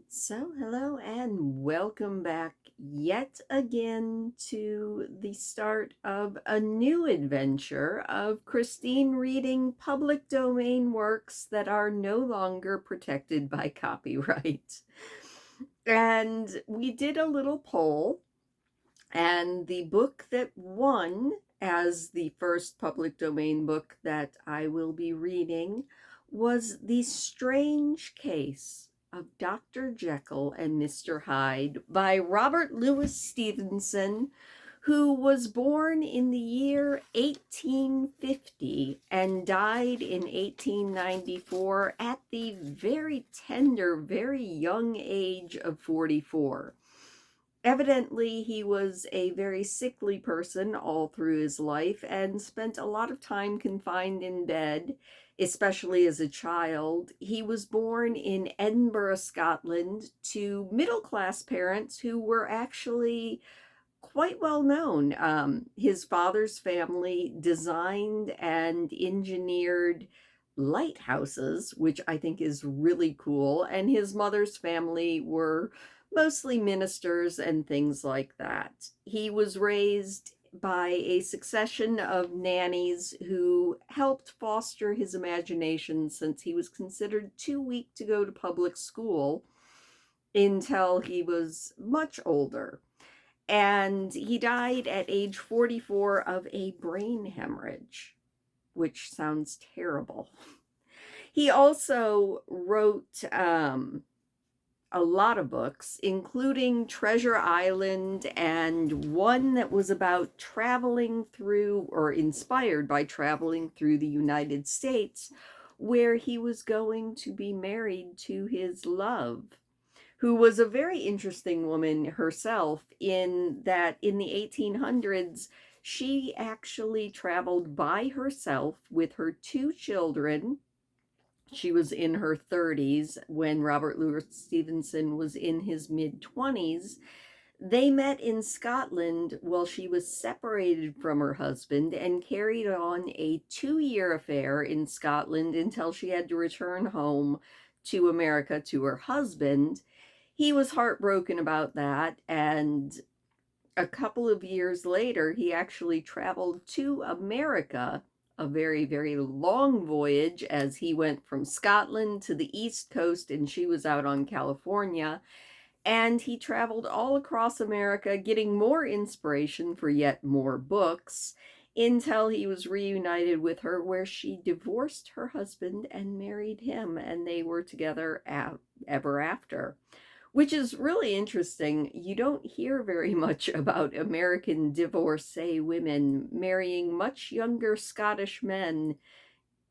So, hello and welcome back yet again to the start of a new adventure of Christine reading public domain works that are no longer protected by copyright. And we did a little poll, and the book that won as the first public domain book that I will be reading was The Strange Case of Dr. Jekyll and Mr. Hyde by Robert Louis Stevenson, who was born in the year 1850 and died in 1894 at the very tender, very young age of 44. Evidently, he was a very sickly person all through his life and spent a lot of time confined in bed, especially as a child. He was born in Edinburgh, Scotland, to middle class parents who were actually quite well known. His father's family designed and engineered lighthouses, which I think is really cool, and his mother's family were mostly ministers and things like that. He was raised by a succession of nannies who helped foster his imagination since he was considered too weak to go to public school until he was much older. And he died at age 44 of a brain hemorrhage, which sounds terrible. He also wrote a lot of books, including Treasure Island and one that was about traveling through, or inspired by traveling through the United States, where he was going to be married to his love, who was a very interesting woman herself, in that in the 1800s, she actually traveled by herself with her two children. She was in her 30s when Robert Louis Stevenson was in his mid 20s. They met in Scotland while she was separated from her husband and carried on a 2-year affair in Scotland until she had to return home to America to her husband. He was heartbroken about that, and a couple of years later, he actually traveled to America, a very, very long voyage, as he went from Scotland to the East Coast and she was out on California. And he traveled all across America, getting more inspiration for yet more books until he was reunited with her, where she divorced her husband and married him, and they were together ever after, which is really interesting. You don't hear very much about American divorcee women marrying much younger Scottish men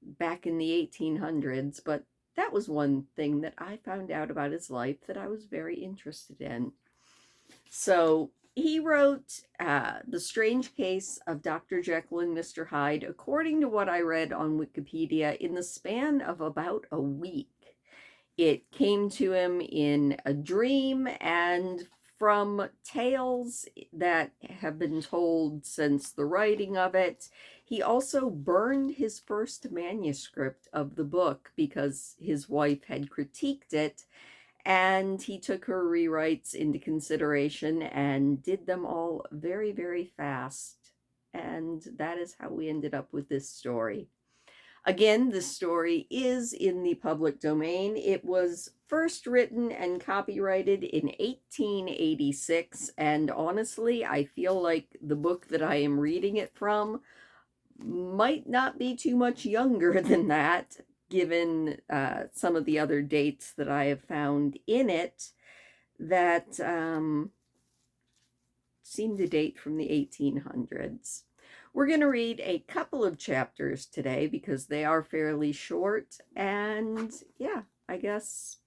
back in the 1800s, but that was one thing that I found out about his life that I was very interested in. So he wrote The Strange Case of Dr. Jekyll and Mr. Hyde, according to what I read on Wikipedia, in the span of about a week. It came to him in a dream and from tales that have been told since the writing of it. He also burned his first manuscript of the book because his wife had critiqued it, and he took her rewrites into consideration and did them all very, very fast. And that is how we ended up with this story. Again, this story is in the public domain. It was first written and copyrighted in 1886, and honestly, I feel like the book that I am reading it from might not be too much younger than that, given some of the other dates that I have found in it that seem to date from the 1800s. We're going to read a couple of chapters today because they are fairly short. And yeah, I guess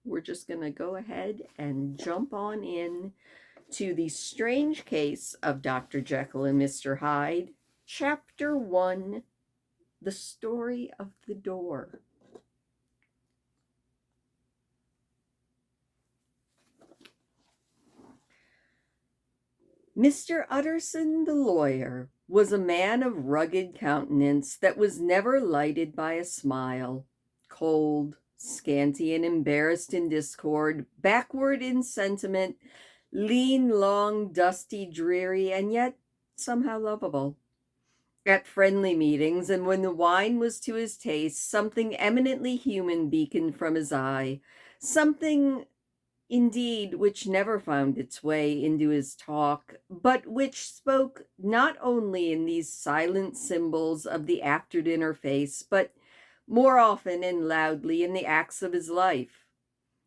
we're just going to go ahead and jump on in to The Strange Case of Dr. Jekyll and Mr. Hyde, Chapter 1, The Story of the Door. Mr. Utterson the lawyer was a man of rugged countenance that was never lighted by a smile, cold, scanty and embarrassed in discord, backward in sentiment, lean, long, dusty, dreary, and yet somehow lovable. At friendly meetings, and when the wine was to his taste, something eminently human beaconed from his eye, something indeed which never found its way into his talk, but which spoke not only in these silent symbols of the after dinner face, but more often and loudly in the acts of his life.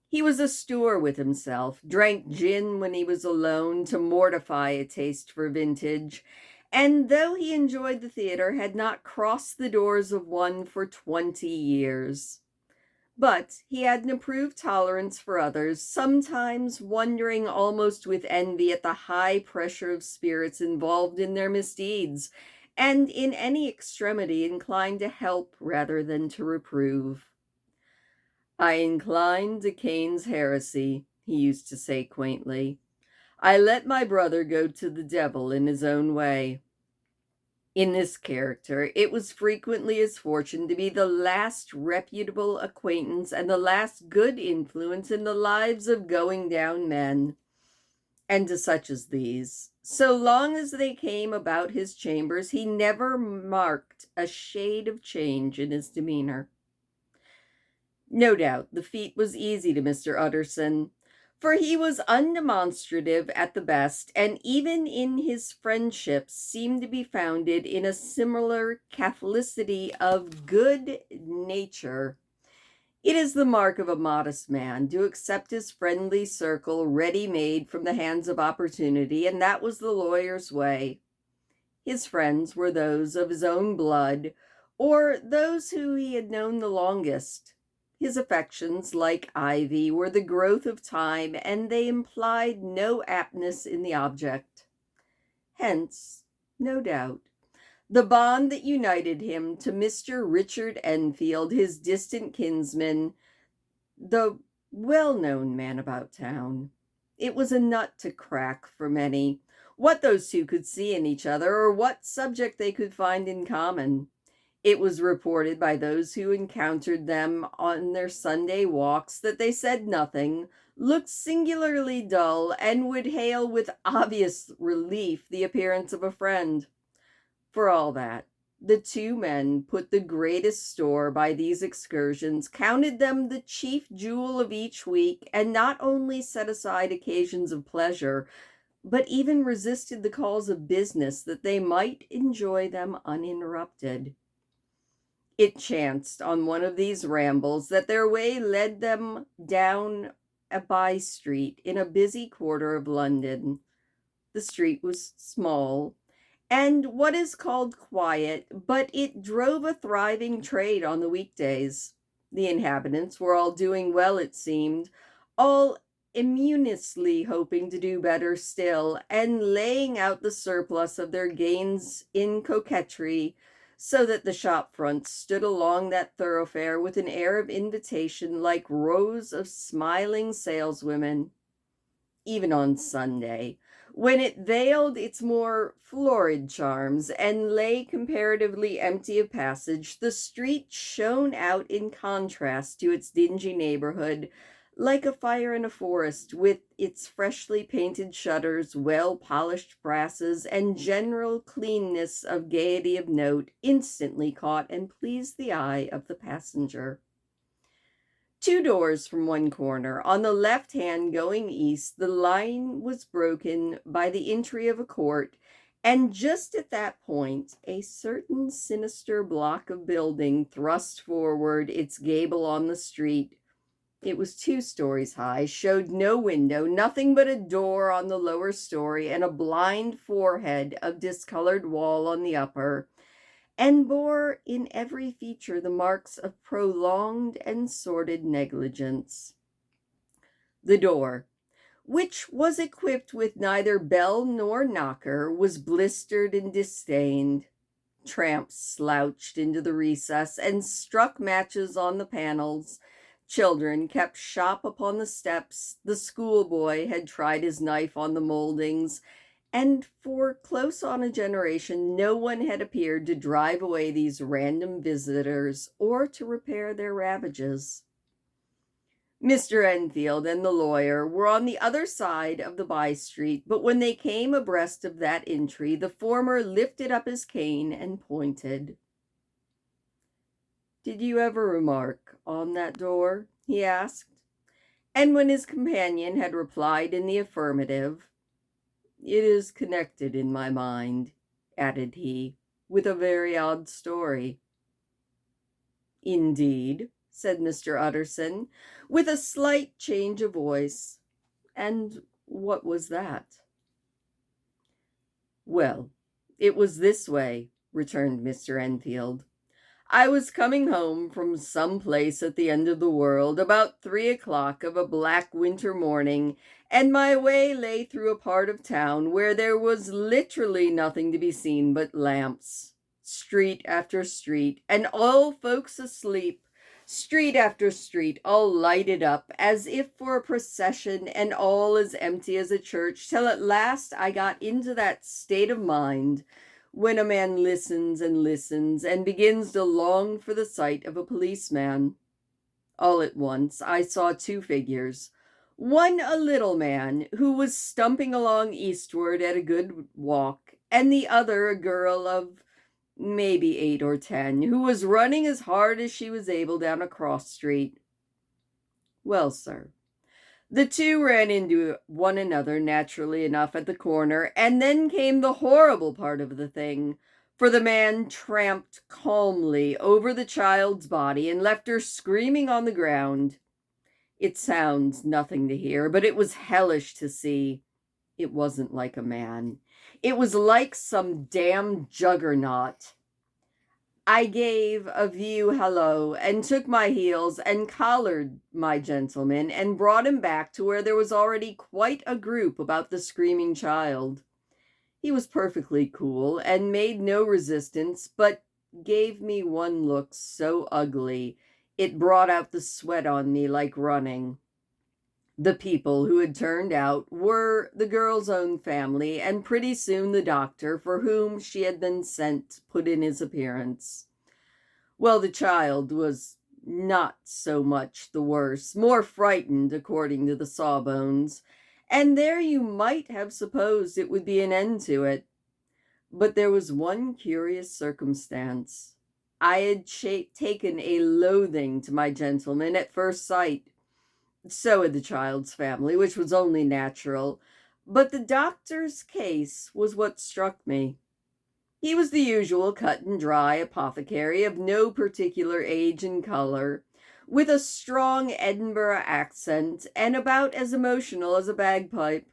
He was a stoor with himself, drank gin when he was alone to mortify a taste for vintage, and though he enjoyed the theater, had not crossed the doors of one for 20 years. But he had an approved tolerance for others, sometimes wondering almost with envy at the high pressure of spirits involved in their misdeeds, and in any extremity inclined to help rather than to reprove. "I incline to Cain's heresy," he used to say quaintly. "I let my brother go to the devil in his own way." In this character, it was frequently his fortune to be the last reputable acquaintance and the last good influence in the lives of going-down men. And to such as these, so long as they came about his chambers, he never marked a shade of change in his demeanor. No doubt the feat was easy to Mr. Utterson, for he was undemonstrative at the best, and even in his friendships seemed to be founded in a similar catholicity of good nature. It is the mark of a modest man to accept his friendly circle ready-made from the hands of opportunity, and that was the lawyer's way. His friends were those of his own blood, or those who he had known the longest. His affections, like ivy, were the growth of time, and they implied no aptness in the object. Hence, no doubt, the bond that united him to Mr. Richard Enfield, his distant kinsman, the well-known man about town. It was a nut to crack for many, what those two could see in each other, or what subject they could find in common. It was reported by those who encountered them on their Sunday walks that they said nothing, looked singularly dull, and would hail with obvious relief the appearance of a friend. For all that, the two men put the greatest store by these excursions, counted them the chief jewel of each week, and not only set aside occasions of pleasure, but even resisted the calls of business that they might enjoy them uninterrupted. It chanced on one of these rambles that their way led them down a by street in a busy quarter of London. The street was small and what is called quiet, but it drove a thriving trade on the weekdays. The inhabitants were all doing well, it seemed, all immunously hoping to do better still, and laying out the surplus of their gains in coquetry, so that the shop fronts stood along that thoroughfare with an air of invitation like rows of smiling saleswomen. Even on Sunday, when it veiled its more florid charms and lay comparatively empty of passage, the street shone out in contrast to its dingy neighborhood, like a fire in a forest, with its freshly painted shutters, well-polished brasses, and general cleanness of gaiety of note, instantly caught and pleased the eye of the passenger. 2 doors from one corner, on the left hand going east, the line was broken by the entry of a court, and just at that point a certain sinister block of building thrust forward its gable on the street. It was 2 stories high, showed no window, nothing but a door on the lower story, and a blind forehead of discolored wall on the upper, and bore in every feature the marks of prolonged and sordid negligence. The door, which was equipped with neither bell nor knocker, was blistered and disdained. Tramps slouched into the recess and struck matches on the panels. Children kept shop upon the steps. The schoolboy had tried his knife on the moldings, and for close on a generation, no one had appeared to drive away these random visitors or to repair their ravages. Mr. Enfield and the lawyer were on the other side of the by-street, but when they came abreast of that entry, the former lifted up his cane and pointed. "Did you ever remark on that door?" he asked. And when his companion had replied in the affirmative, "It is connected in my mind," added he, "with a very odd story." "Indeed?" said Mr. Utterson, with a slight change of voice. "And what was that?" "Well, it was this way," returned Mr. Enfield. "I was coming home from some place at the end of the world about 3 o'clock of a black winter morning, and my way lay through a part of town where there was literally nothing to be seen but lamps, street after street, and all folks asleep, street after street, all lighted up as if for a procession, and all as empty as a church, till at last I got into that state of mind when a man listens and listens and begins to long for the sight of a policeman. All at once I saw two figures. One a little man who was stumping along eastward at a good walk, and the other a girl of maybe 8 or 10, who was running as hard as she was able down a cross street. Well, sir, the two ran into one another naturally enough at the corner, and then came the horrible part of the thing, for the man tramped calmly over the child's body and left her screaming on the ground. It sounds nothing to hear, but it was hellish to see. It wasn't like a man. It was like some damn juggernaut. I gave a view hello and took my heels and collared my gentleman and brought him back to where there was already quite a group about the screaming child. He was perfectly cool and made no resistance, but gave me one look so ugly it brought out the sweat on me like running. The people who had turned out were the girl's own family, and pretty soon the doctor for whom she had been sent put in his appearance. Well, the child was not so much the worse, more frightened, according to the sawbones, and there you might have supposed it would be an end to it. But there was one curious circumstance. I had taken a loathing to my gentleman at first sight. So had the child's family, which was only natural. But the doctor's case was what struck me. He was the usual cut and dry apothecary of no particular age and color, with a strong Edinburgh accent and about as emotional as a bagpipe.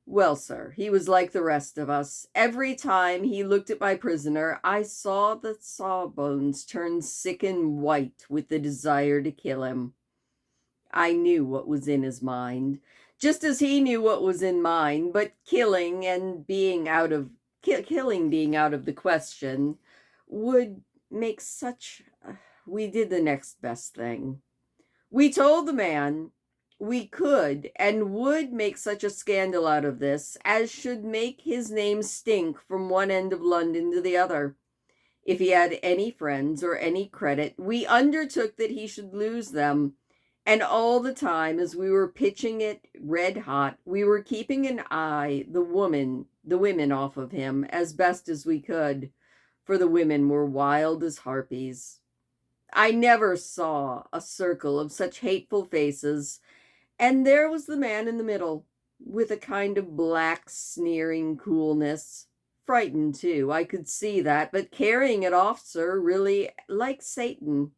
Well, sir, he was like the rest of us. Every time he looked at my prisoner, I saw the sawbones turn sick and white with the desire to kill him. I knew what was in his mind, just as he knew what was in mine, but killing being out of the question would make such we did the next best thing. We told the man we could and would make such a scandal out of this as should make his name stink from one end of London to the other. If he had any friends or any credit, we undertook that he should lose them. And all the time, as we were pitching it red hot, we were keeping an eye, the women off of him as best as we could, for the women were wild as harpies. I never saw a circle of such hateful faces, and there was the man in the middle, with a kind of black, sneering coolness. Frightened, too, I could see that, but carrying it off, sir, really like Satan.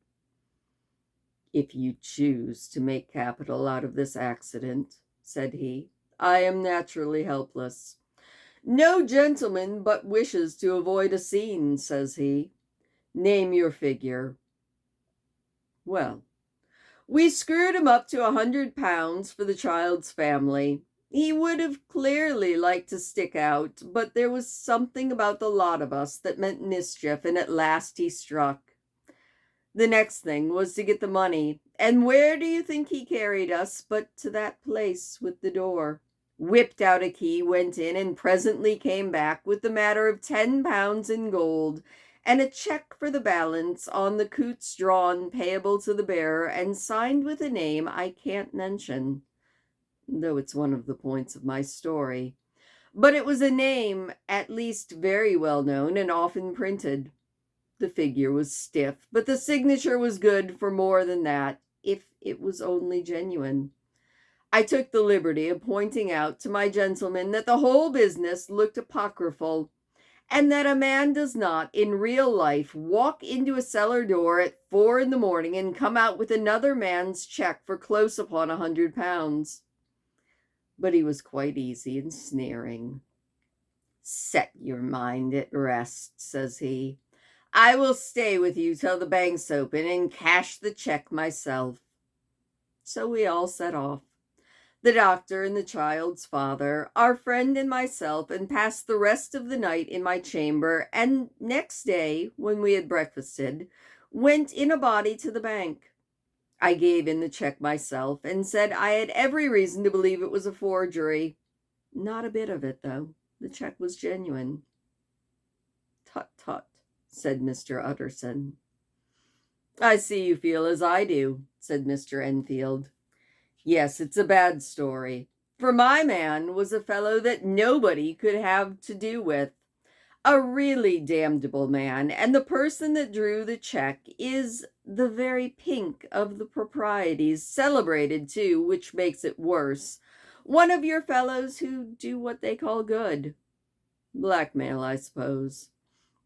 "If you choose to make capital out of this accident," said he, "I am naturally helpless. No gentleman but wishes to avoid a scene," says he. "Name your figure." Well, we screwed him up to £100 for the child's family. He would have clearly liked to stick out, but there was something about the lot of us that meant mischief, and at last he struck. The next thing was to get the money, and where do you think he carried us but to that place with the door? Whipped out a key, went in, and presently came back with the matter of £10 in gold, and a check for the balance on the coots drawn payable to the bearer and signed with a name I can't mention, though it's one of the points of my story. But it was a name at least very well known and often printed. The figure was stiff, but the signature was good for more than that, if it was only genuine. I took the liberty of pointing out to my gentleman that the whole business looked apocryphal, and that a man does not, in real life, walk into a cellar door at 4 a.m. and come out with another man's check for close upon £100. But he was quite easy and sneering. "Set your mind at rest," says he. "I will stay with you till the bank's open and cash the check myself." So we all set off, the doctor and the child's father, our friend and myself, and passed the rest of the night in my chamber, and next day, when we had breakfasted, went in a body to the bank. I gave in the check myself and said I had every reason to believe it was a forgery. Not a bit of it, though. The check was genuine. "Tut, tut," said Mr. Utterson. "I see you feel as I do," said Mr. Enfield. "Yes, it's a bad story, for my man was a fellow that nobody could have to do with, a really damnable man, and the person that drew the check is the very pink of the proprieties, celebrated too, which makes it worse. One of your fellows who do what they call good. Blackmail, I suppose.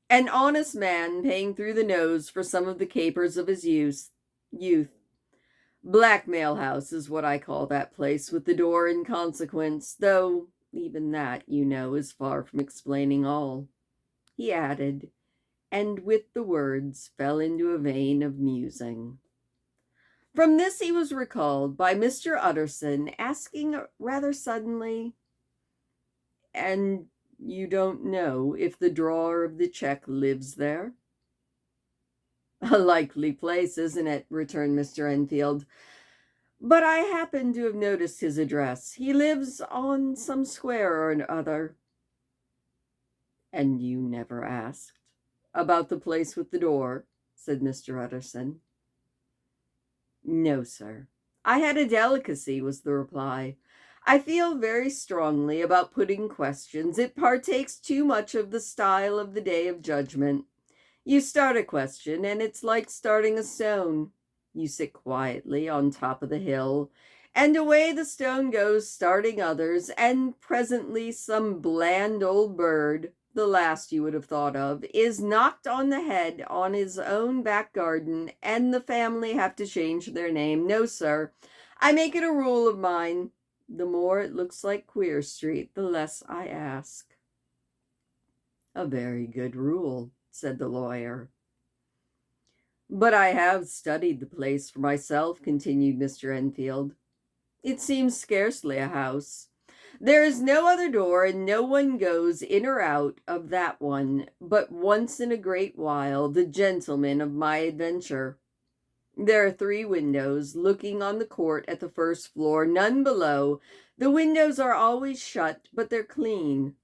An honest man paying through the nose for some of the capers of his youth. Blackmail house is what I call that place, with the door in consequence, though even that, you know, is far from explaining all," he added, and with the words fell into a vein of musing. From this he was recalled by Mr. Utterson asking rather suddenly, "And you don't know if the drawer of the check lives there?" "A likely place, isn't it?" returned Mr. Enfield. "But I happen to have noticed his address. He lives on some square or other." "And you never asked about the place with the door?" said Mr. Utterson. "No, sir. I had a delicacy," was the reply. "I feel very strongly about putting questions. It partakes too much of the style of the Day of Judgment. You start a question, and it's like starting a stone. You sit quietly on top of the hill, and away the stone goes, starting others, and presently some bland old bird, the last you would have thought of, is knocked on the head on his own back garden, and the family have to change their name. No, sir, I make it a rule of mine. The more it looks like Queer Street, the less I ask." "A very good rule," said the lawyer. "But I have studied the place for myself," continued Mr. Enfield. "It seems scarcely a house. There is no other door, and no one goes in or out of that one but once in a great while the gentleman of my adventure. There are 3 windows looking on the court at the first floor, none below. The windows are always shut, but they're clean.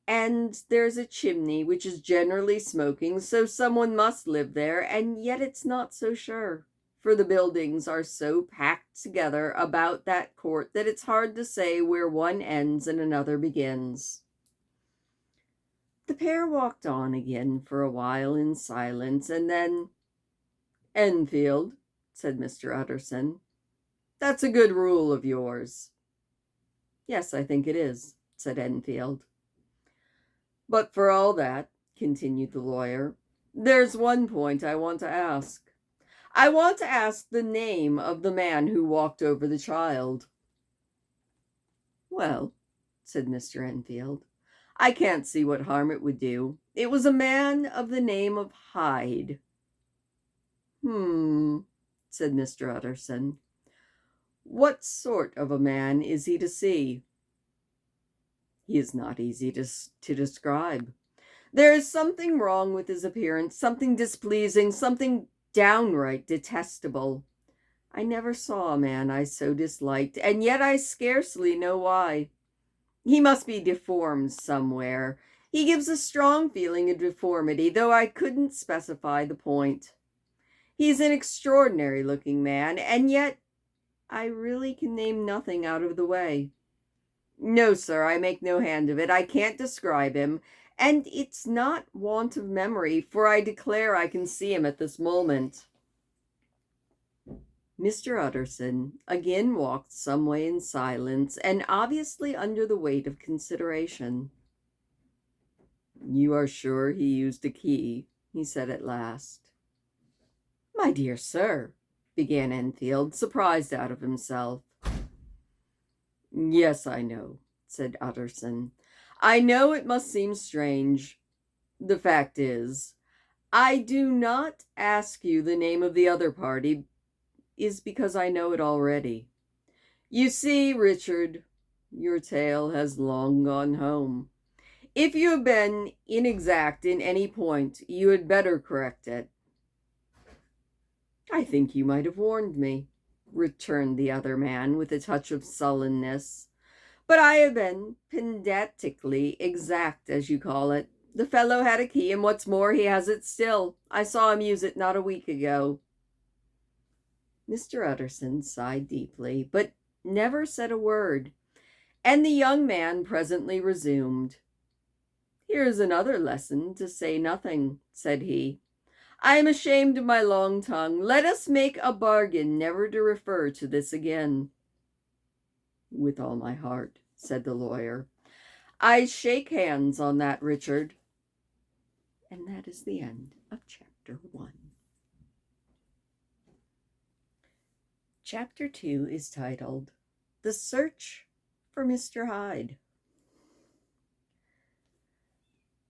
And there's a chimney which is generally smoking, so someone must live there, and yet it's not so sure, for the buildings are so packed together about that court that it's hard to say where one ends and another begins." The pair walked on again for a while in silence, and then, "Enfield," said Mr. Utterson, "that's a good rule of yours." "Yes, I think it is," said Enfield. "But for all that," continued the lawyer, "there's one point I want to ask. I want to ask the name of the man who walked over the child." "Well," said Mr. Enfield, "I can't see what harm it would do. It was a man of the name of Hyde." Said Mr. Utterson. "What sort of a man is he to see?" "He is not easy to describe. There is something wrong with his appearance, something displeasing, something downright detestable. I never saw a man I so disliked, and yet I scarcely know why. He must be deformed somewhere. He gives a strong feeling of deformity, though I couldn't specify the point. He's an extraordinary-looking man, and yet I really can name nothing out of the way. No, sir, I make no hand of it. I can't describe him, and it's not want of memory, for I declare I can see him at this moment." Mr. Utterson again walked some way in silence, and obviously under the weight of consideration. "You are sure he used a key?" he said at last. "My dear sir," began Enfield, surprised out of himself. "Yes, I know," said Utterson. "I know it must seem strange. The fact is, I do not ask you the name of the other party, is because I know it already. You see, Richard, your tale has long gone home. If you have been inexact in any point, you had better correct it." "I think you might have warned me," returned the other man with a touch of sullenness. "But I have been pedantically exact, as you call it. The fellow had a key, and what's more, he has it still. I saw him use it not a week ago." Mr. Utterson sighed deeply, but never said a word, and the young man presently resumed. "Here's another lesson to say nothing," said he. "I am ashamed of my long tongue. Let us make a bargain never to refer to this again." "With all my heart," said the lawyer. "I shake hands on that, Richard." And that is the end of Chapter 1. Chapter 2 is titled The Search for Mr. Hyde.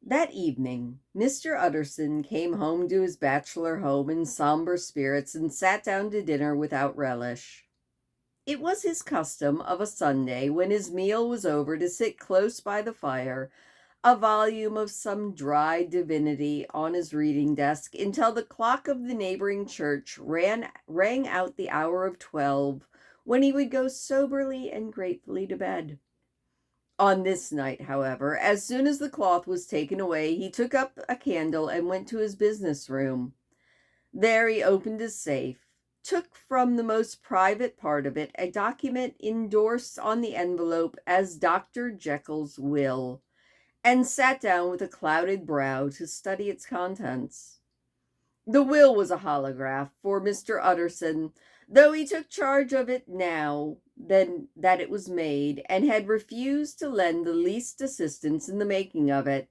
That evening, Mr. Utterson came home to his bachelor home in somber spirits and sat down to dinner without relish. It was his custom of a Sunday, when his meal was over, to sit close by the fire, a volume of some dry divinity on his reading desk, until the clock of the neighboring church rang out the hour of 12, when he would go soberly and gratefully to bed. On this night, however, as soon as the cloth was taken away, he took up a candle and went to his business room. There he opened his safe, took from the most private part of it a document endorsed on the envelope as Dr. Jekyll's will, and sat down with a clouded brow to study its contents. The will was a holograph, for Mr. Utterson, though he took charge of it now that it was made, and had refused to lend the least assistance in the making of it.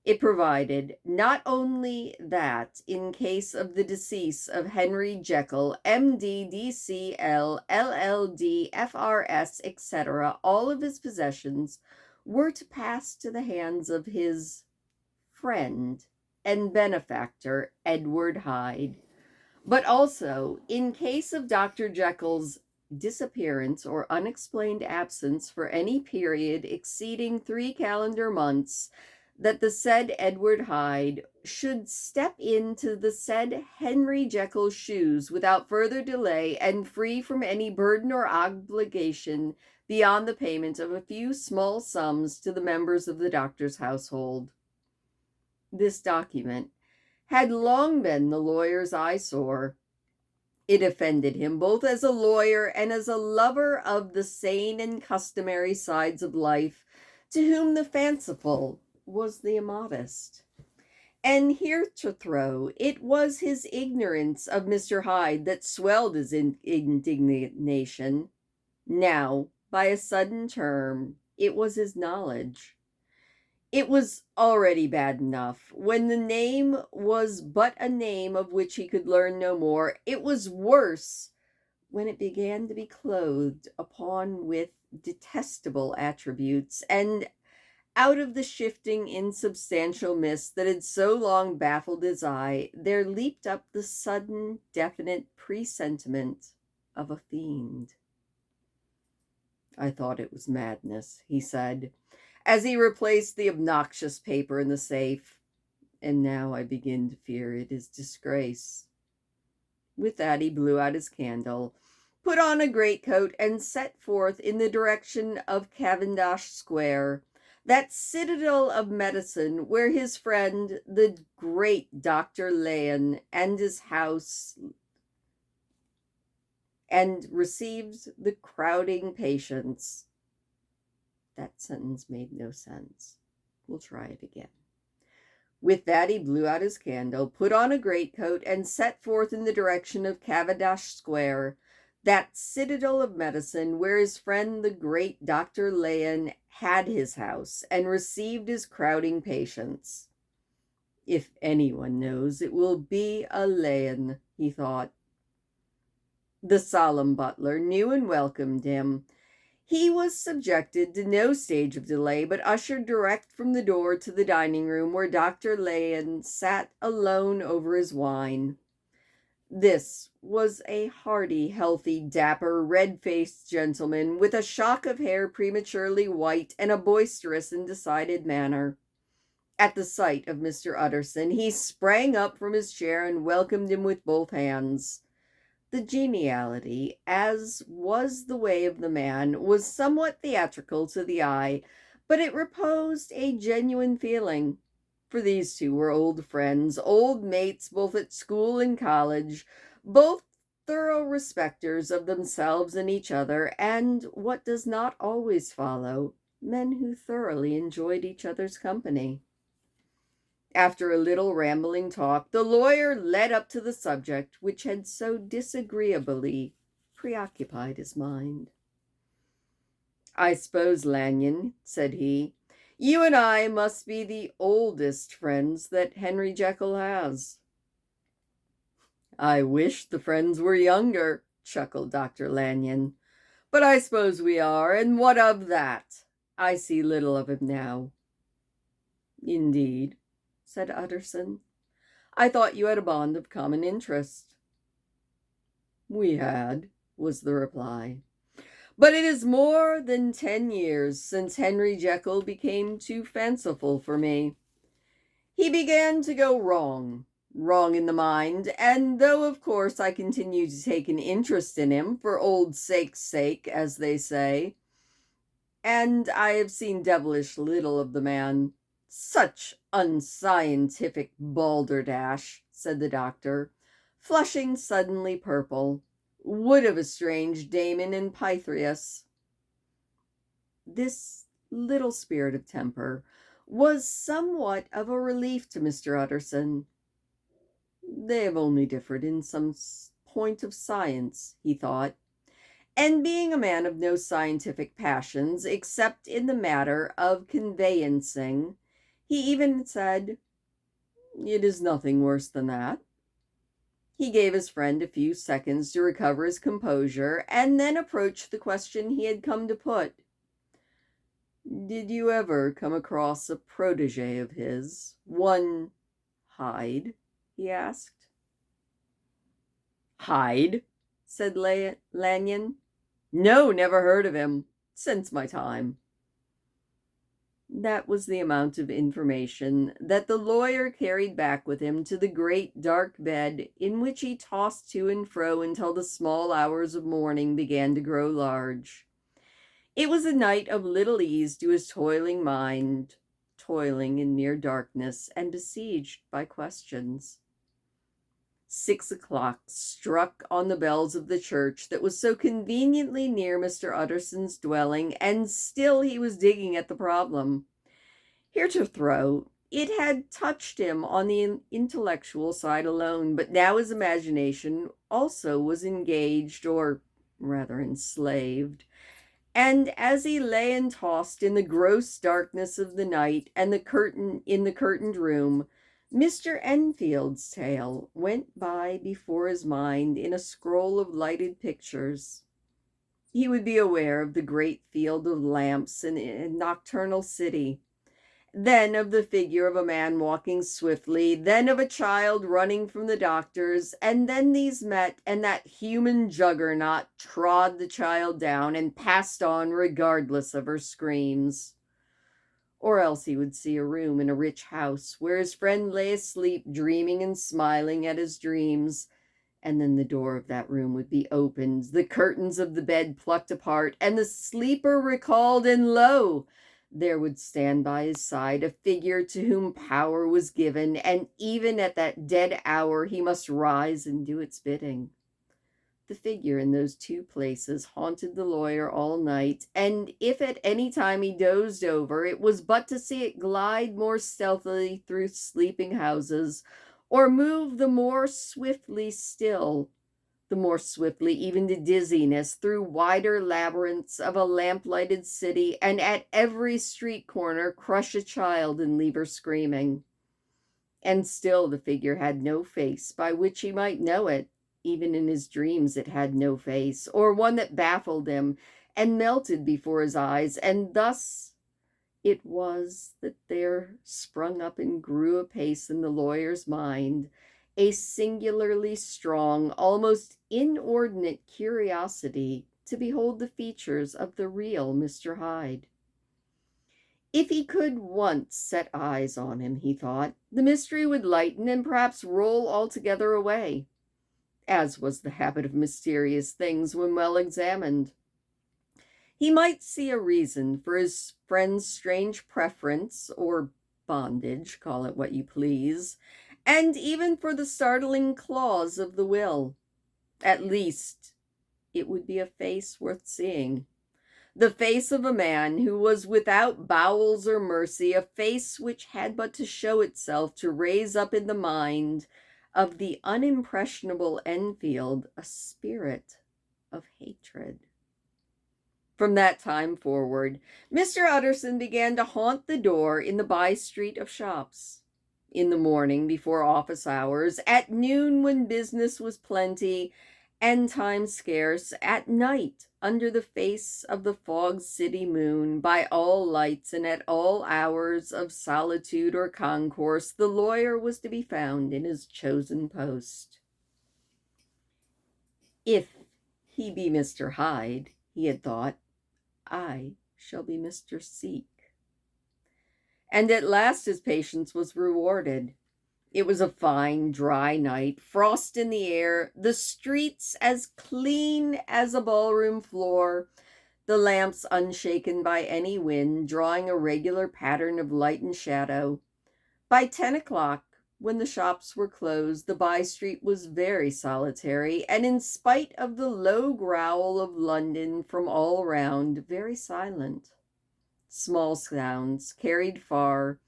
It provided not only that, in case of the decease of Henry Jekyll, M.D., D.C.L., LL.D., F.R.S., etc., all of his possessions were to pass to the hands of his friend and benefactor, Edward Hyde, but also, in case of Dr. Jekyll's disappearance or unexplained absence for any period exceeding 3 calendar months, that the said Edward Hyde should step into the said Henry Jekyll's shoes without further delay, and free from any burden or obligation beyond the payment of a few small sums to the members of the doctor's household. This document had long been the lawyer's eyesore. It offended him both as a lawyer and as a lover of the sane and customary sides of life, to whom the fanciful was the immodest. And heretofore it was his ignorance of Mr. Hyde that swelled his indignation. Now, by a sudden term, it was his knowledge. It was already bad enough when the name was but a name of which he could learn no more. It was worse when it began to be clothed upon with detestable attributes, and out of the shifting, insubstantial mist that had so long baffled his eye, there leaped up the sudden, definite presentiment of a fiend. "I thought it was madness," he said, as he replaced the obnoxious paper in the safe, "and now I begin to fear it is disgrace." With that he blew out his candle, put on a greatcoat, and set forth in the direction of Cavendish Square, that citadel of medicine where his friend, the great Dr. Lane, and his house and receives the crowding patients. That sentence made no sense. We'll try it again. With that, he blew out his candle, put on a greatcoat, and set forth in the direction of Cavendish Square, that citadel of medicine where his friend the great Dr. Lane had his house and received his crowding patients. If anyone knows, it will be a Lane, he thought. The solemn butler knew and welcomed him. He was subjected to no stage of delay, but ushered direct from the door to the dining room where Dr. Lane sat alone over his wine. This was a hearty, healthy, dapper, red-faced gentleman with a shock of hair prematurely white and a boisterous and decided manner. At the sight of Mr. Utterson, he sprang up from his chair and welcomed him with both hands. The geniality, as was the way of the man, was somewhat theatrical to the eye, but it reposed a genuine feeling. For these two were old friends, old mates both at school and college, both thorough respecters of themselves and each other, and, what does not always follow, men who thoroughly enjoyed each other's company. After a little rambling talk, the lawyer led up to the subject which had so disagreeably preoccupied his mind. "I suppose, Lanyon," said he, "you and I must be the oldest friends that Henry Jekyll has." "I wish the friends were younger," chuckled Dr. Lanyon. "But I suppose we are, and what of that? I see little of him now." "Indeed," said Utterson. "I thought you had a bond of common interest." "We had," was the reply. "But it is more than 10 years since Henry Jekyll became too fanciful for me. He began to go wrong in the mind, and though of course I continue to take an interest in him for old sake's sake, as they say, and I have seen devilish little of the man. Such unscientific balderdash," said the doctor, flushing suddenly purple. "Would have estranged Damon and Pythias." This little spirit of temper was somewhat of a relief to Mr. Utterson. They have only differed in some point of science, he thought, and being a man of no scientific passions except in the matter of conveyancing, he even said, "It is nothing worse than that." He gave his friend a few seconds to recover his composure, and then approached the question he had come to put. "Did you ever come across a protege of his, one Hyde?" he asked. "Hyde?" said Lanyon. "No, never heard of him. Since my time." That was the amount of information that the lawyer carried back with him to the great dark bed in which he tossed to and fro until the small hours of morning began to grow large. It was a night of little ease to his toiling mind, toiling in near darkness and besieged by questions. 6 o'clock struck on the bells of the church that was so conveniently near Mr. Utterson's dwelling, and still he was digging at the problem. Heretofore, it had touched him on the intellectual side alone, but now his imagination also was engaged, or rather enslaved, and as he lay and tossed in the gross darkness of the night and the curtained room, Mr. Enfield's tale went by before his mind in a scroll of lighted pictures. He would be aware of the great field of lamps in a nocturnal city, then of the figure of a man walking swiftly, then of a child running from the doctors, and then these met, and that human juggernaut trod the child down and passed on regardless of her screams. Or else he would see a room in a rich house where his friend lay asleep, dreaming and smiling at his dreams, and then the door of that room would be opened, the curtains of the bed plucked apart, and the sleeper recalled, and lo, there would stand by his side a figure to whom power was given, and even at that dead hour he must rise and do its bidding. The figure in those two places haunted the lawyer all night, and if at any time he dozed over, it was but to see it glide more stealthily through sleeping houses, or move the more swiftly still, the more swiftly even to dizziness, through wider labyrinths of a lamp-lighted city, and at every street corner crush a child and leave her screaming. And still the figure had no face by which he might know it. Even in his dreams it had no face, or one that baffled him and melted before his eyes, and thus it was that there sprung up and grew apace in the lawyer's mind a singularly strong, almost inordinate curiosity to behold the features of the real Mr. Hyde. If he could once set eyes on him, he thought, the mystery would lighten and perhaps roll altogether away, as was the habit of mysterious things when well examined. He might see a reason for his friend's strange preference, or bondage, call it what you please, and even for the startling clause of the will. At least, it would be a face worth seeing. The face of a man who was without bowels or mercy, a face which had but to show itself to raise up in the mind of the unimpressionable Enfield a spirit of hatred. From that time forward, Mr. Utterson began to haunt the door in the by-street of shops. In the morning before office hours, at noon when business was plenty and time scarce, at night under the face of the fogged city moon, by all lights and at all hours of solitude or concourse, the lawyer was to be found in his chosen post. If he be Mr. Hyde, he had thought, I shall be Mr. Seek. And at last his patience was rewarded. It was a fine, dry night, frost in the air, the streets as clean as a ballroom floor, the lamps unshaken by any wind, drawing a regular pattern of light and shadow. By 10 o'clock, when the shops were closed, the by-street was very solitary, and in spite of the low growl of London from all round, very silent. Small sounds carried far,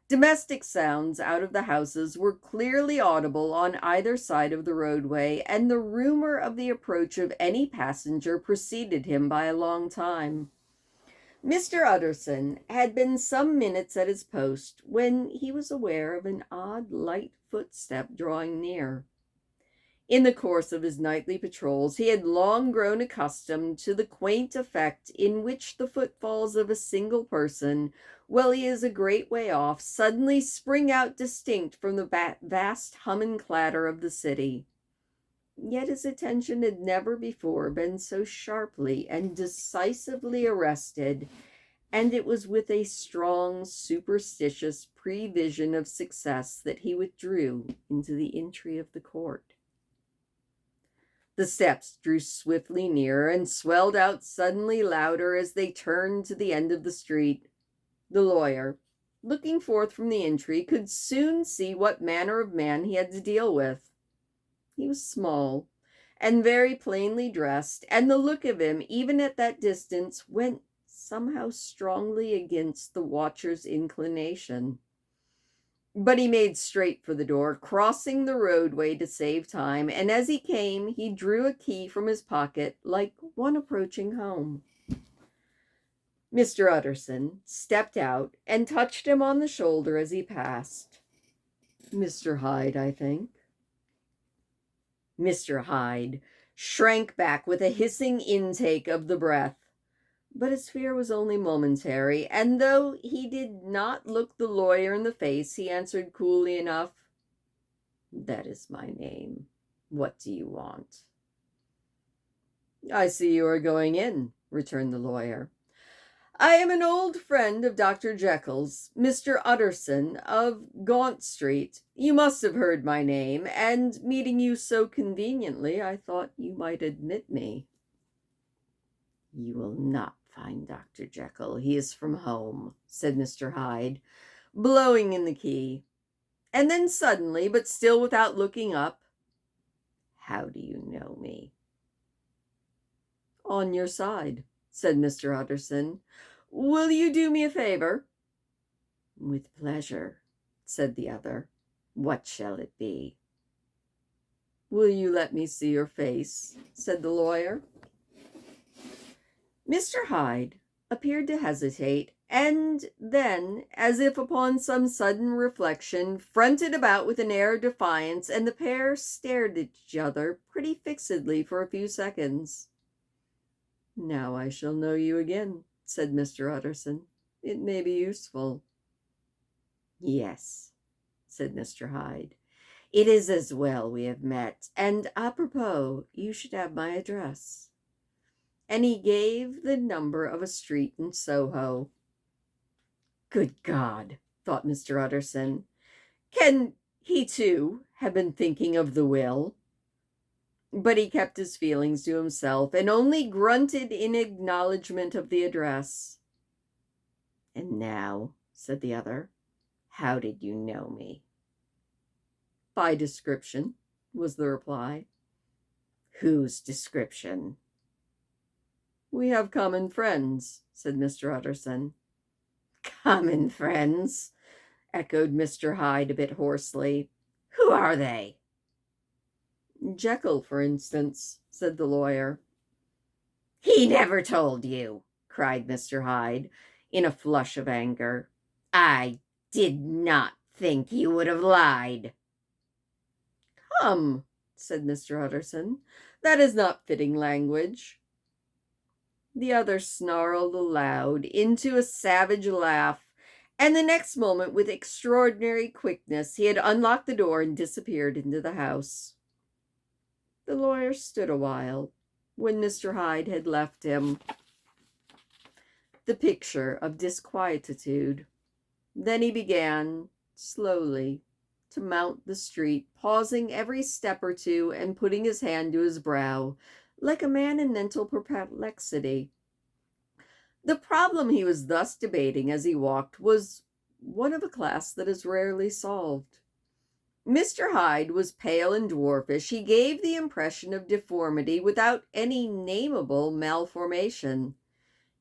domestic sounds out of the houses, were clearly audible on either side of the roadway, and the rumor of the approach of any passenger preceded him by a long time. Mr. Utterson had been some minutes at his post when he was aware of an odd light footstep drawing near. In the course of his nightly patrols, he had long grown accustomed to the quaint effect in which the footfalls of a single person, while he is a great way off, suddenly spring out distinct from the vast hum and clatter of the city. Yet his attention had never before been so sharply and decisively arrested, and it was with a strong, superstitious prevision of success that he withdrew into the entry of the court. The steps drew swiftly nearer and swelled out suddenly louder as they turned to the end of the street. The lawyer, looking forth from the entry, could soon see what manner of man he had to deal with. He was small and very plainly dressed, and the look of him, even at that distance, went somehow strongly against the watcher's inclination. But he made straight for the door, crossing the roadway to save time, and as he came, he drew a key from his pocket like one approaching home. Mr. Utterson stepped out and touched him on the shoulder as he passed. Mr. Hyde, I think. Mr. Hyde shrank back with a hissing intake of the breath, but his fear was only momentary, and though he did not look the lawyer in the face, he answered coolly enough, "That is my name. What do you want?" "I see you are going in," returned the lawyer. "I am an old friend of Dr. Jekyll's, Mr. Utterson of Gaunt Street. You must have heard my name, and meeting you so conveniently, I thought you might admit me." "You will not Find Dr. Jekyll. He is from home," said Mr. Hyde, blowing in the key. And then suddenly, but still without looking up, "How do you know me?" "On your side," said Mr. Utterson. "Will you do me a favor?" "With pleasure," said the other. "What shall it be?" "Will you let me see your face?" said the lawyer. Mr. Hyde appeared to hesitate, and then, as if upon some sudden reflection, fronted about with an air of defiance, and the pair stared at each other pretty fixedly for a few seconds. "Now I shall know you again," said Mr. Utterson. "It may be useful." "Yes," said Mr. Hyde. "It is as well we have met, and apropos, you should have my address." And he gave the number of a street in Soho. Good God, thought Mr. Utterson. Can he, too, have been thinking of the will? But he kept his feelings to himself and only grunted in acknowledgment of the address. "And now," said the other, "how did you know me?" "By description," was the reply. "Whose description?" "We have common friends," said Mr. Utterson. "Common friends," echoed Mr. Hyde a bit hoarsely. "Who are they?" "Jekyll, for instance," said the lawyer. "He never told you," cried Mr. Hyde, in a flush of anger. "I did not think you would have lied." "Come," said Mr. Utterson, "that is not fitting language." The other snarled aloud into a savage laugh, and the next moment, with extraordinary quickness, he had unlocked the door and disappeared into the house. The lawyer stood a while, when Mr. Hyde had left him, the picture of disquietude. Then he began, slowly, to mount the street, pausing every step or two and putting his hand to his brow, like a man in mental perplexity. The problem he was thus debating as he walked was one of a class that is rarely solved. Mr. Hyde was pale and dwarfish. He gave the impression of deformity without any nameable malformation.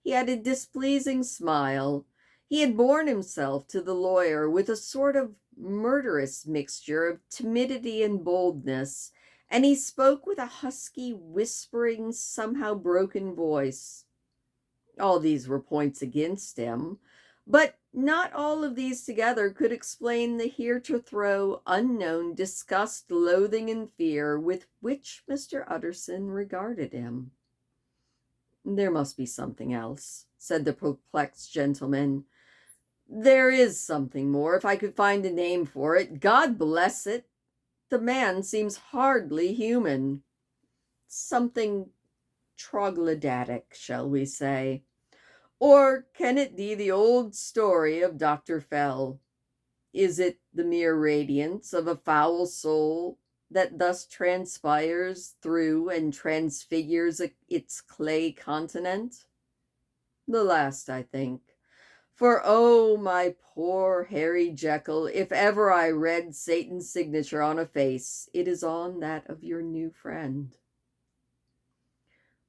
He had a displeasing smile. He had borne himself to the lawyer with a sort of murderous mixture of timidity and boldness, and he spoke with a husky, whispering, somehow broken voice. All these were points against him, but not all of these together could explain the heretofore unknown disgust, loathing, and fear with which Mr. Utterson regarded him. "There must be something else," said the perplexed gentleman. "There is something more, if I could find a name for it. God bless it! The man seems hardly human. Something troglodytic, shall we say? Or can it be the old story of Dr. Fell? Is it the mere radiance of a foul soul that thus transpires through and transfigures its clay continent? The last, I think. For, oh, my poor Harry Jekyll, if ever I read Satan's signature on a face, it is on that of your new friend."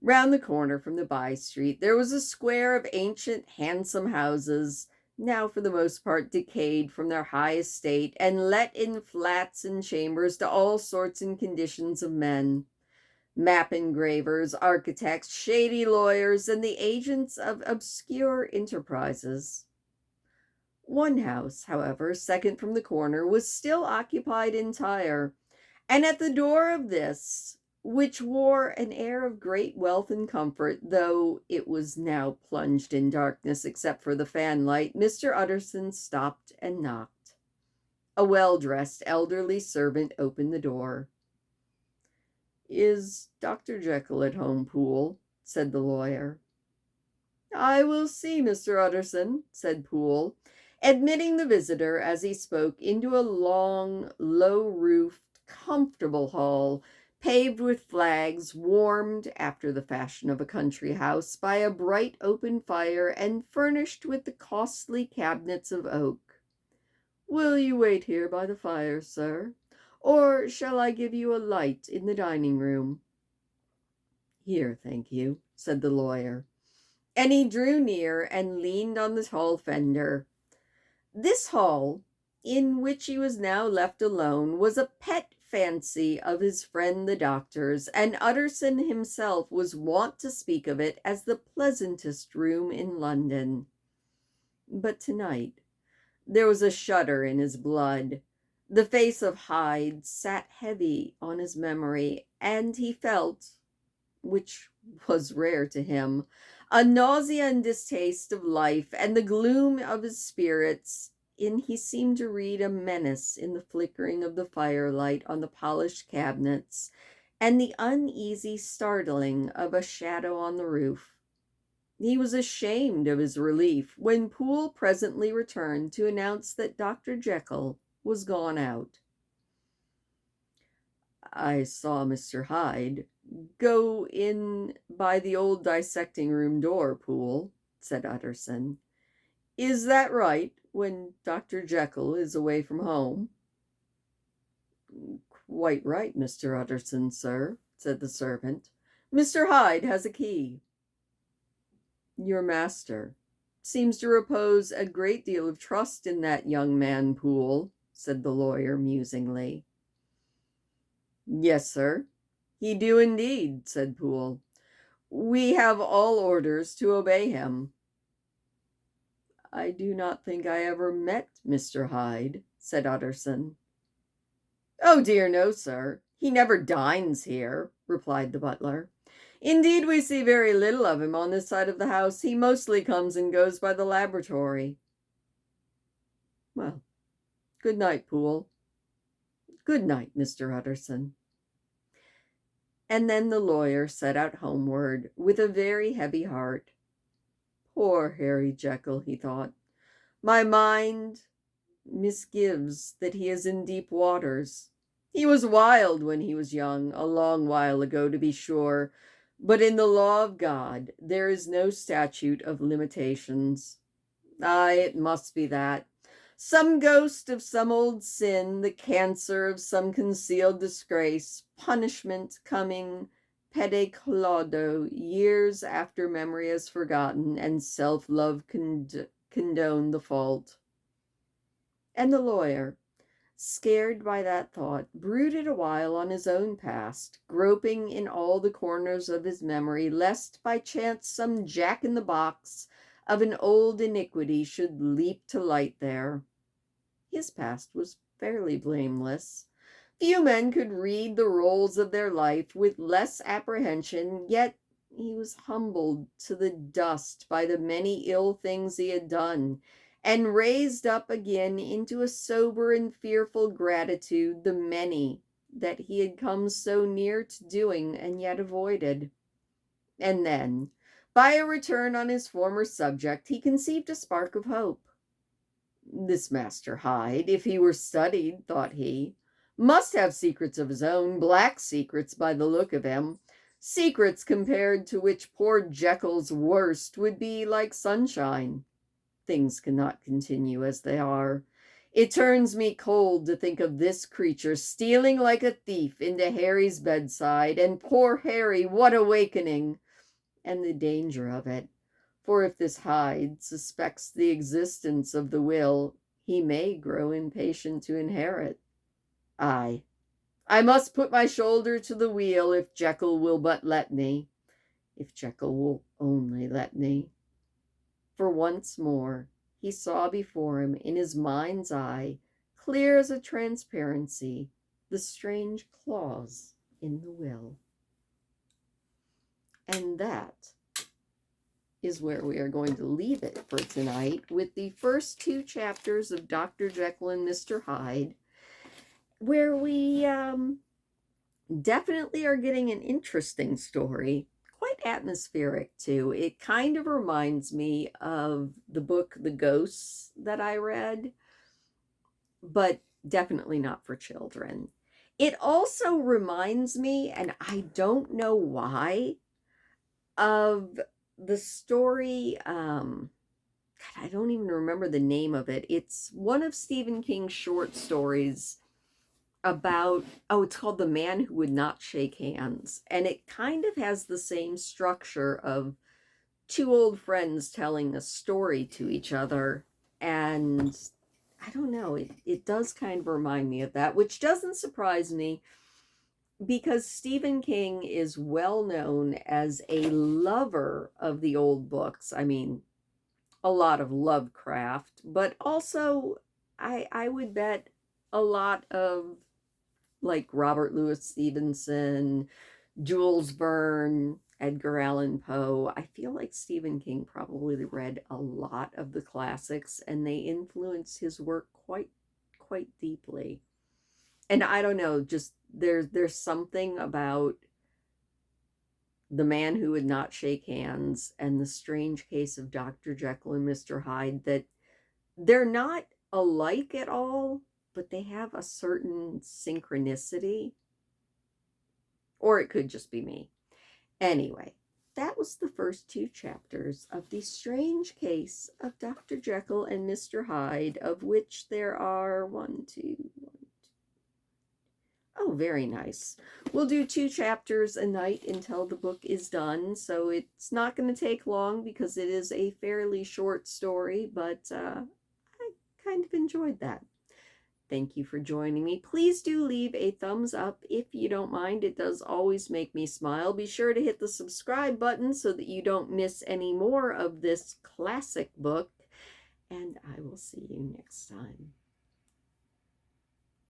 Round the corner from the by-street there was a square of ancient, handsome houses, now for the most part decayed from their high estate, and let in flats and chambers to all sorts and conditions of men: map engravers, architects, shady lawyers, and the agents of obscure enterprises. One house, however, second from the corner, was still occupied entire, and at the door of this, which wore an air of great wealth and comfort, though it was now plunged in darkness except for the fanlight, Mr. Utterson stopped and knocked. A well-dressed elderly servant opened the door. "Is Dr. Jekyll at home, Poole?" said the lawyer. "I will see Mr. Utterson," said Poole, admitting the visitor as he spoke into a long, low-roofed, comfortable hall, paved with flags, warmed, after the fashion of a country house, by a bright open fire, and furnished with the costly cabinets of oak. "Will you wait here by the fire, sir? Or shall I give you a light in the dining room?" "Here, thank you," said the lawyer. And he drew near and leaned on the tall fender. This hall, in which he was now left alone, was a pet fancy of his friend the doctor's, and Utterson himself was wont to speak of it as the pleasantest room in London. But tonight there was a shudder in his blood. The face of Hyde sat heavy on his memory, and he felt, which was rare to him, a nausea and distaste of life, and the gloom of his spirits. He seemed to read a menace in the flickering of the firelight on the polished cabinets, and the uneasy startling of a shadow on the roof. He was ashamed of his relief when Poole presently returned to announce that Dr. Jekyll was gone out. "I saw Mr. Hyde go in by the old dissecting room door, Poole," said Utterson. "Is that right, when Dr. Jekyll is away from home?" "Quite right, Mr. Utterson, sir," said the servant. "Mr. Hyde has a key." "Your master seems to repose a great deal of trust in that young man, Poole," said the lawyer musingly. "Yes, sir, he do indeed," said Poole. "We have all orders to obey him." "I do not think I ever met Mr. Hyde," said Utterson. "Oh dear, no, sir. He never dines here," replied the butler. "Indeed, we see very little of him on this side of the house. He mostly comes and goes by the laboratory." "Well, good night, Poole." "Good night, Mr. Utterson." And then the lawyer set out homeward with a very heavy heart. "Poor Harry Jekyll," he thought. "My mind misgives that he is in deep waters. He was wild when he was young, a long while ago, to be sure, but in the law of God there is no statute of limitations. Aye, it must be that. Some ghost of some old sin, the cancer of some concealed disgrace, punishment coming pede claudo, years after memory has forgotten and self-love condoned the fault." And the lawyer, scared by that thought, brooded a while on his own past, groping in all the corners of his memory, lest by chance some jack-in-the-box of an old iniquity should leap to light there. His past was fairly blameless. Few men could read the rolls of their life with less apprehension, yet he was humbled to the dust by the many ill things he had done, and raised up again into a sober and fearful gratitude the many that he had come so near to doing and yet avoided. And then, by a return on his former subject, he conceived a spark of hope. This Master Hyde, if he were studied, thought he, must have secrets of his own, black secrets by the look of him, secrets compared to which poor Jekyll's worst would be like sunshine. Things cannot continue as they are. It turns me cold to think of this creature stealing like a thief into Harry's bedside, and poor Harry, what awakening! And the danger of it. For if this Hyde suspects the existence of the will, he may grow impatient to inherit. Aye, I must put my shoulder to the wheel if Jekyll will but let me. If Jekyll will only let me. For once more he saw before him in his mind's eye, clear as a transparency, the strange clause in the will. And that is where we are going to leave it for tonight, with the first two chapters of Dr. Jekyll and Mr. Hyde, where we definitely are getting an interesting story, quite atmospheric too. It kind of reminds me of the book The Ghosts that I read, but definitely not for children. It also reminds me, and I don't know why, of the story. God, I don't even remember the name of it. It's one of Stephen King's short stories about, oh, it's called The Man Who Would Not Shake Hands. And it kind of has the same structure of two old friends telling a story to each other. And I don't know, it does kind of remind me of that, which doesn't surprise me because Stephen King is well known as a lover of the old books. I mean, a lot of Lovecraft, but also I would bet a lot of like Robert Louis Stevenson, Jules Verne, Edgar Allan Poe. I feel like Stephen King probably read a lot of the classics and they influenced his work quite deeply. And I don't know, just there's something about The Man Who Would Not Shake Hands and The Strange Case of Dr. Jekyll and Mr. Hyde that they're not alike at all, but they have a certain synchronicity. Or it could just be me. Anyway, that was the first two chapters of The Strange Case of Dr. Jekyll and Mr. Hyde, of which there are one, two. Oh, very nice. We'll do 2 chapters a night until the book is done, so it's not going to take long because it is a fairly short story, but I kind of enjoyed that. Thank you for joining me. Please do leave a thumbs up if you don't mind. It does always make me smile. Be sure to hit the subscribe button so that you don't miss any more of this classic book, and I will see you next time.